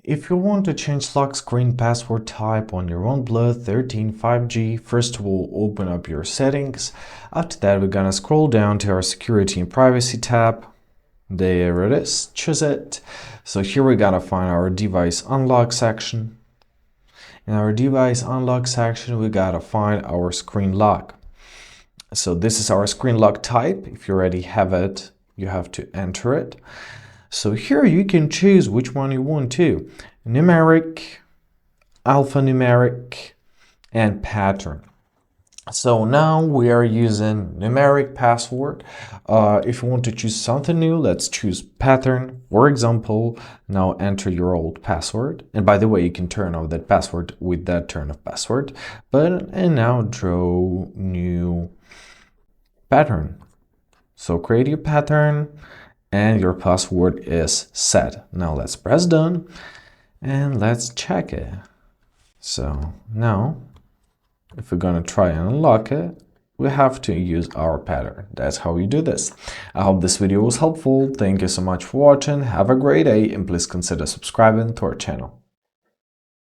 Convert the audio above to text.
If you want to change lock screen password type on your OnePlus 13 5G, first of all, open up your settings. After that, we're gonna scroll down to our security and privacy tab. There it is, choose it. So here we're gonna find our device unlock section. In our device unlock section, we gotta find our screen lock. So this is our screen lock type. If you already have it, you have to enter it. So here you can choose which one you want to: numeric, alphanumeric, and pattern. So now we are using numeric password. If you want to choose something new, let's choose pattern. For example, now enter your old password. And by the way, you can turn off that password with that turn of password. And now draw new pattern. So create your pattern and your password is set. Now let's press done and let's check it. So now if we're gonna try and unlock it, we have to use our pattern. That's how you do this. I hope this video was helpful. Thank you so much for watching. Have a great day and please consider subscribing to our channel.